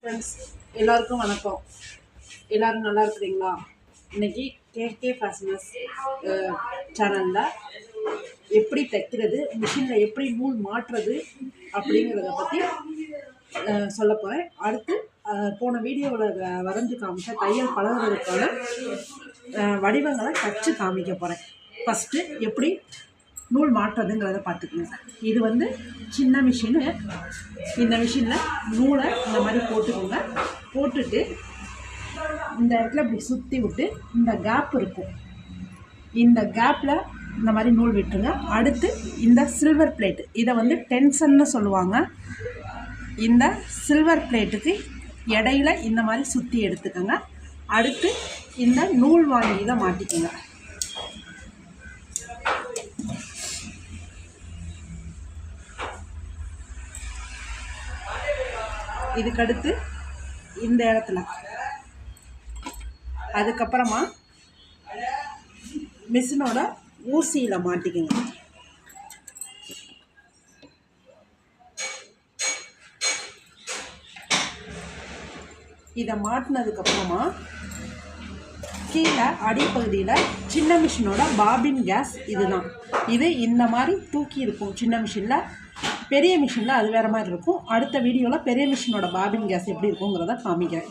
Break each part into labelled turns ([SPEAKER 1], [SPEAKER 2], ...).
[SPEAKER 1] Friends எல்லாருக்கும் வணக்கம். எல்லோரும் நல்லா இருக்கிறீங்களா? இன்றைக்கி கேகே ஃபேஷனஸ் சேனலில் எப்படி தைக்கிறது, மிஷினில் எப்படி நூல் மாற்றுறது அப்படிங்கிறத பற்றி சொல்ல போகிறேன். அடுத்து போன வீடியோவில் வரைஞ்சி காமிச்ச தையல் பழகுறதுக்கான வடிவங்களை தச்சு காமிக்க போகிறேன். ஃபஸ்ட்டு எப்படி நூல் மாட்டுறதுங்கிறத பார்த்துக்கோங்க. இது வந்து சின்ன மிஷினு. இந்த மிஷினில் நூலை இந்த மாதிரி போட்டுக்கோங்க. போட்டுட்டு இந்த இடத்துல இப்படி சுற்றி விட்டு இந்த கேப் இருக்கும், இந்த கேப்பில் இந்த மாதிரி நூல் விட்டுருங்க. அடுத்து இந்த சில்வர் பிளேட்டு, இதை வந்து டென்ஷன்னு சொல்லுவாங்க. இந்த சில்வர் பிளேட்டுக்கு இடையில இந்த மாதிரி சுற்றி எடுத்துக்கோங்க. அடுத்து இந்த நூல் வாங்கி இதை மாட்டிக்கோங்க. இதுக்கடுத்து இந்த இடத்துல அதுக்கப்புறமா மிஷினோட ஊசியில் மாட்டிக்கங்க. இதை மாட்டினதுக்கப்புறமா கீழே அடிப்பகுதியில் சின்ன மிஷினோட பாபின் கேஸ் இதுதான். இது இந்த மாதிரி தூக்கி இருக்கும் சின்ன மிஷினில். பெரிய மிஷினில் அது வேறு மாதிரி இருக்கும். அடுத்த வீடியோவில் பெரிய மிஷினோட பாபின் கேஸ் எப்படி இருக்குங்கிறத காமிக்கிறேன்.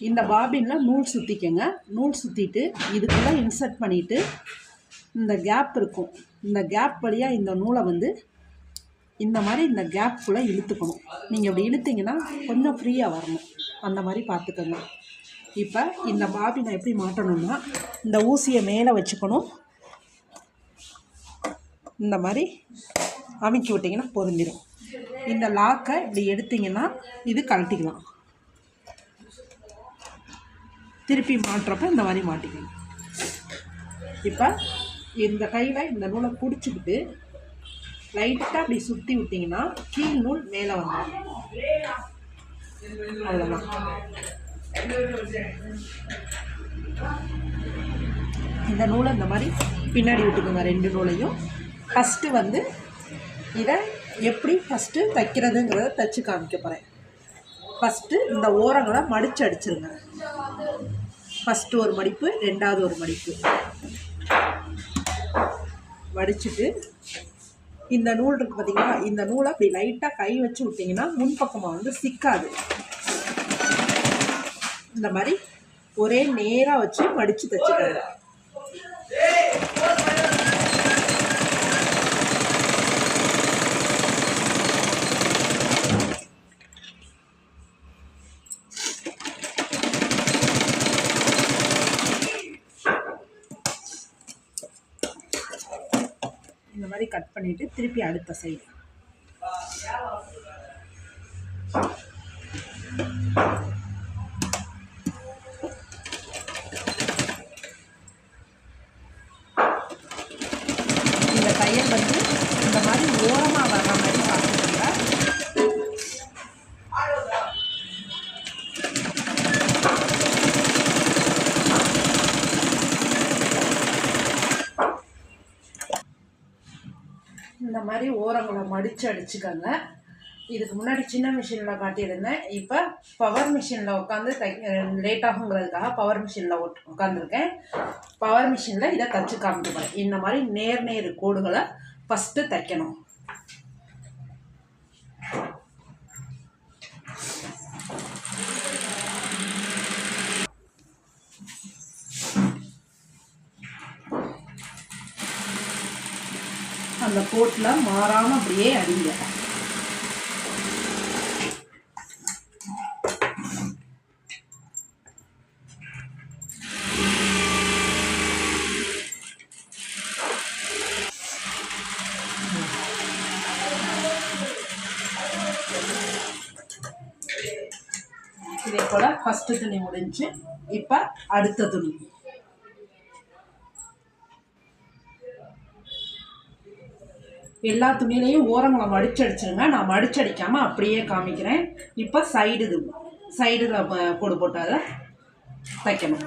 [SPEAKER 1] இந்த பாபினில் நூல் சுற்றிக்கங்க. நூல் சுற்றிட்டு இதுக்குள்ளே இன்சர்ட் பண்ணிவிட்டு இந்த கேப் இருக்கும், இந்த கேப் வழியாக இந்த நூலை வந்து இந்த மாதிரி இந்த கேப்புக்குள்ளே இழுத்துக்கணும். நீங்கள் இப்படி இழுத்திங்கன்னா கொஞ்சம் ஃப்ரீயாக வரணும், அந்த மாதிரி பார்த்துக்கோங்க. இப்போ இந்த பாபினை எப்படி மாட்டணும்னா, இந்த ஊசியை மேலே வச்சுக்கணும். இந்த மாதிரி அமுக்கி விட்டிங்கன்னா பொருந்திடும். இந்த லாக்கை இப்படி எடுத்திங்கன்னா இது கழட்டிக்கலாம். திருப்பி மாட்டுறப்ப இந்த மாதிரி மாட்டிக்கணும். இப்போ இந்த கையில் இந்த நூலை பிடிச்சிக்கிட்டு லைட்டாக அப்படி சுற்றி விட்டிங்கன்னா கீழ் நூல் மேலே வந்துடும். அவ்வளோதான். இந்த நூலை இந்த மாதிரி பின்னாடி விட்டுக்கோங்க, ரெண்டு நூலையும். ஃபஸ்ட்டு வந்து இதை எப்படி ஃபஸ்ட்டு தைக்கிறதுங்கிறத தைச்சி காமிக்க போகிறேன். ஃபஸ்ட்டு இந்த ஓரங்களை மடித்து அடிச்சிருங்க. ஃபஸ்ட்டு ஒரு மடிப்பு, ரெண்டாவது ஒரு மடிப்பு மடிச்சுட்டு இந்த நூல் இருக்குது பார்த்திங்களா, இந்த நூலை அப்படி லைட்டாக கை வச்சு விட்டிங்கன்னா முன்பக்கமாக வந்து சிக்காது. இந்த மாதிரி ஒரே நேராக வச்சு மடித்து தைச்சிக்கிறது. இந்த மாதிரி கட் பண்ணிவிட்டு திருப்பி அடுத்த சைடு இந்த தையல் வந்து இந்த மாதிரி ஓரமாக வர்ற மாதிரி பார்த்துக்கோங்க. இந்த மாதிரி ஓரங்களை மடித்து அடிச்சுக்கோங்க. இதுக்கு முன்னாடி சின்ன மிஷினில் காட்டியிருந்தேன். இப்போ பவர் மிஷினில் உட்காந்து லேட் ஆகுங்கிறதுக்காக பவர் மிஷினில் உட்காந்துருக்கேன். பவர் மிஷினில் இதை தைச்சி காமிக்கிறேன். இந்த மாதிரி நேர் கோடுகளை ஃபஸ்ட்டு தைக்கணும். அந்த கோட்டில் மாறாமல் அப்படியே அடிங்க. இதே போல் ஃபஸ்ட்டு துணி முடிஞ்சு, இப்போ அடுத்த துணி. எல்லா துணியிலையும் ஓரங்களை மடிச்சடிச்சிருங்க. நான் மடிச்சடிக்காமல் அப்படியே காமிக்கிறேன். இப்போ சைடில் கோடு போட்டு அதை தைக்கணும்.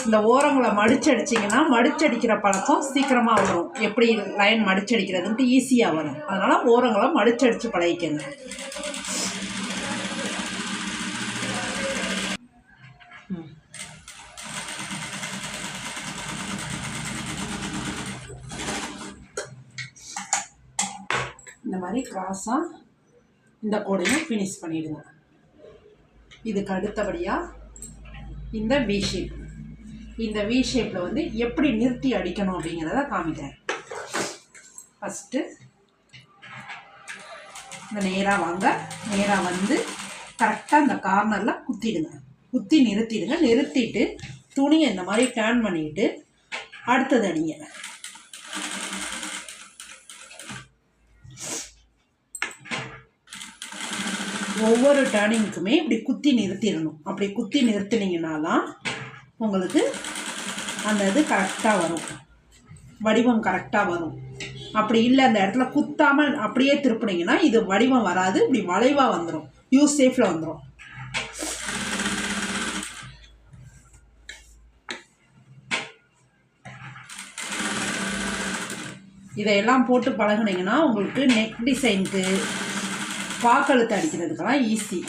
[SPEAKER 1] இந்த ஓரங்களை மடிச்சடிச்சிங்கன்னா மடிச்சடிக்கிற பழக்கம் சீக்கிரமாக வரும். எப்படி லைன் மடிச்சடிக்கிறதுன்ட்டு ஈஸியாக வரும். அதனால் ஓரங்களை மடிச்சடித்து பழகிக்கங்க. இந்த மாதிரி கிராஸாக இந்த கோடையும் ஃபினிஷ் பண்ணிவிடுங்க. இதுக்கு அடுத்தபடியாக இந்த வி ஷேப், இந்த வி ஷேப்பில் வந்து எப்படி நிறுத்தி அடிக்கணும் அப்படிங்கிறத காமிக்கிறேன். ஃபஸ்ட்டு இந்த நேராக வாங்க, நேராக வந்து கரெக்டாக இந்த கார்னரில் குத்திடுங்க, குத்தி நிறுத்திடுங்க. நிறுத்திட்டு துணியை இந்த மாதிரி டர்ன் பண்ணிவிட்டு அடுத்தது அடிங்க. ஒவ்வொரு டர்னிங்க்குமே இப்படி குத்தி நிறுத்திடணும். அப்படி குத்தி நிறுத்தினீங்கன்னா தான் உங்களுக்கு அந்த இது கரெக்டாக வரும், வடிவம் கரெக்டாக வரும். அப்படி இல்லை அந்த இடத்துல குத்தாமல் அப்படியே திருப்பினீங்கன்னா இது வடிவம் வராது, இப்படி வளைவாக வந்துடும், யூ ஷேப்பில் வந்துடும். இதையெல்லாம் போட்டு பழகுனீங்கன்னா உங்களுக்கு நெக் டிசைனுக்கு பாக்கழுத்து அடிக்கிறதுக்கெல்லாம் ஈஸி.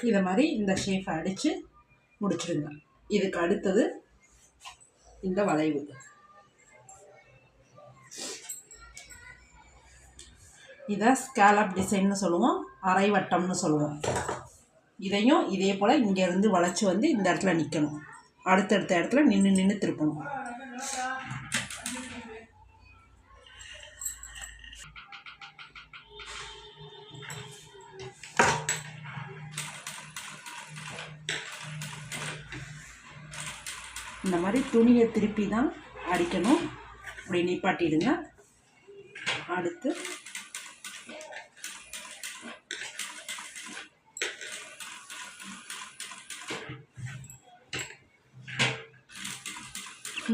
[SPEAKER 1] இதை மாதிரி இந்த ஷேப்பை அடித்து முடிச்சிடுங்க. இதுக்கு அடுத்தது இந்த வளைவு. இதை ஸ்கேலப் டிசைன்னு சொல்லுவோம், அரை வட்டம்னு சொல்லுவோம். இதையும் இதே போல் இங்கேருந்து வளைச்சி வந்து இந்த இடத்துல நிற்கணும், அடுத்தடுத்த இடத்துல நின்று திருப்பணும். இந்த மாதிரி துணியை திருப்பி தான் அடிக்கணும். அப்படி நிப்பாட்டிடுங்க. அடுத்து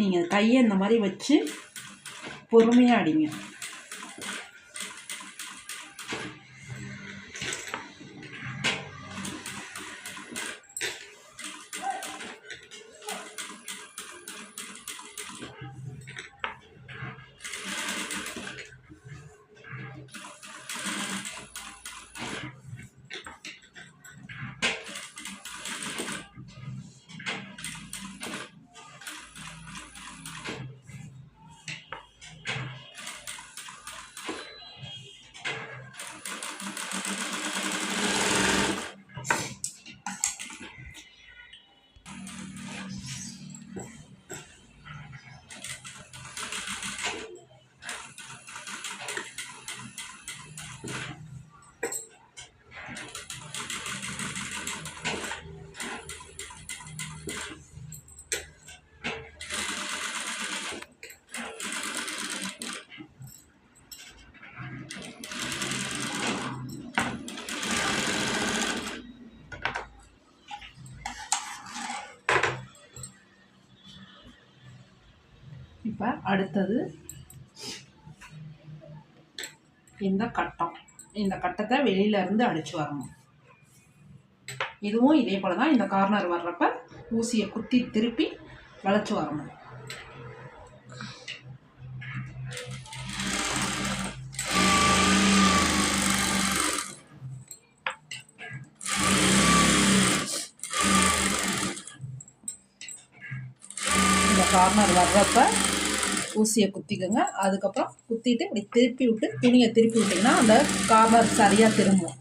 [SPEAKER 1] நீங்கள் கையை இந்த மாதிரி வச்சு பொறுமையாக அடிங்க. இப்போ அடுத்தது இந்த கட்டம், இந்த கட்டத்தை வெளியிலேருந்து அடித்து வரணும். இதுவும் இதே போல் தான். இந்த கார்னர் வர்றப்ப ஊசியை குத்தி திருப்பி வளைச்சி வரணும். கார்னர் வர்றப்ப ஊசியை குத்திக்கோங்க. அதுக்கப்புறம் குத்திட்டு இப்படி திருப்பி விட்டு துணியை திருப்பி விட்டிங்கன்னா அந்த கார்னர் சரியாக திரும்பும்.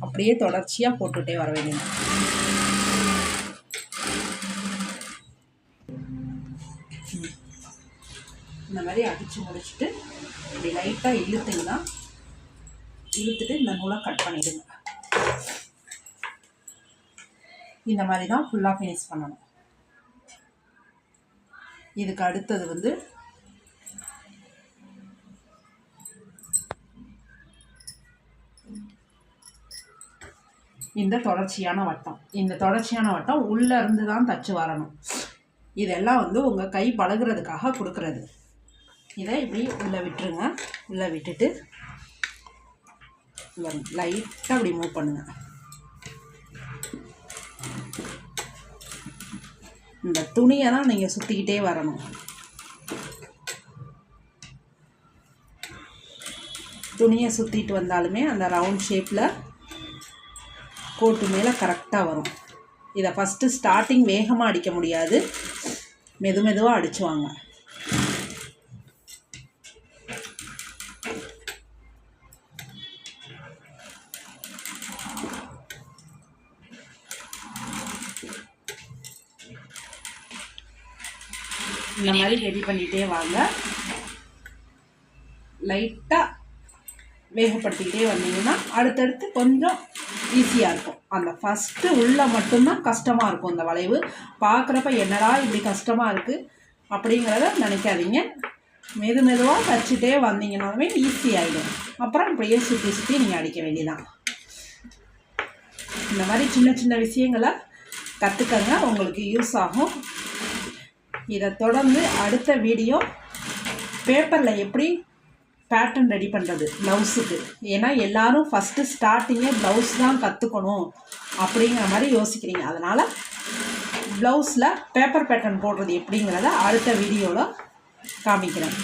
[SPEAKER 1] அப்படியே தொடர்ச்சியாக போட்டுகிட்டே வர வேண்டியது. இந்த மாதிரி அடித்து முடிச்சுட்டு இப்படி லைட்டாக இழுத்துட்டு இந்த நூலை கட் பண்ணிவிடுங்க. இந்த மாதிரி தான் ஃபுல்லாக ஃபினிஷ் பண்ணணும். இதுக்கு அடுத்தது இந்த தொடர்ச்சியான வட்டம் உள்ளே இருந்து தான் தச்சு வரணும். இதெல்லாம் உங்கள் கை பழகுறதுக்காக கொடுக்குறது. இதை இப்படி உள்ளே விட்டுருங்க. உள்ளே விட்டுட்டு லைட்டாக அப்படி மூவ் பண்ணுங்க. இந்த துணியை தான் நீங்கள் சுற்றிக்கிட்டே வரணும். துணியை சுற்றிட்டு வந்தாலுமே அந்த ரவுண்ட் ஷேப்பில் கோட்டு மேலே கரெக்டாக வரும். இதை ஃபஸ்ட்டு ஸ்டார்டிங் வேகமாக அடிக்க முடியாது, மெதுவாக அடிச்சுவாங்க. இந்த மாதிரி ரெடி பண்ணிகிட்டே வாங்க. லைட்டாக வேகப்படுத்திக்கிட்டே வந்தீங்கன்னா அடுத்தடுத்து கொஞ்சம் ஈஸியாக இருக்கும். அந்த ஃபஸ்ட்டு உள்ளே மட்டும்தான் கஷ்டமாக இருக்கும். இந்த வளைவு பார்க்குறப்ப என்னடா இப்படி கஷ்டமாக இருக்குது அப்படிங்கிறத நினைக்காதீங்க. மெதுவாக தச்சுட்டே வந்தீங்கன்னாலுமே ஈஸியாகிடும். அப்புறம் இப்படியே சுற்றி நீங்கள் அடிக்க வேண்டியதான். இந்த மாதிரி சின்ன விஷயங்களை கற்றுக்கங்க, உங்களுக்கு யூஸ் ஆகும். இதை தொடர்ந்து அடுத்த வீடியோ பேப்பரில் எப்படி பேட்டர்ன் ரெடி பண்ணுறது ப்ளவுஸுக்கு. ஏன்னா எல்லோரும் ஃபஸ்ட்டு ஸ்டார்டிங்கே ப்ளவுஸ் தான் கற்றுக்கணும் அப்படிங்கிற மாதிரி யோசிக்கிறீங்க. அதனால் ப்ளவுஸில் பேப்பர் பேட்டர்ன் போடுறது எப்படிங்கிறத அடுத்த வீடியோவில் காமிக்கிறேன்.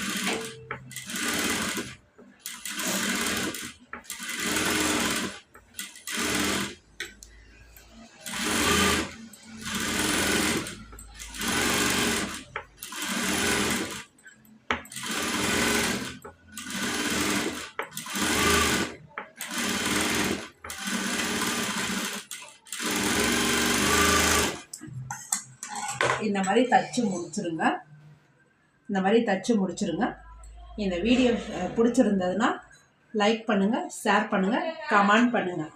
[SPEAKER 1] இந்த மாதிரி தச்சு முடிச்சிருங்க. இந்த வீடியோ பிடிச்சிருந்ததுன்னா லைக் பண்ணுங்கள், ஷேர் பண்ணுங்கள், கமெண்ட் பண்ணுங்கள்.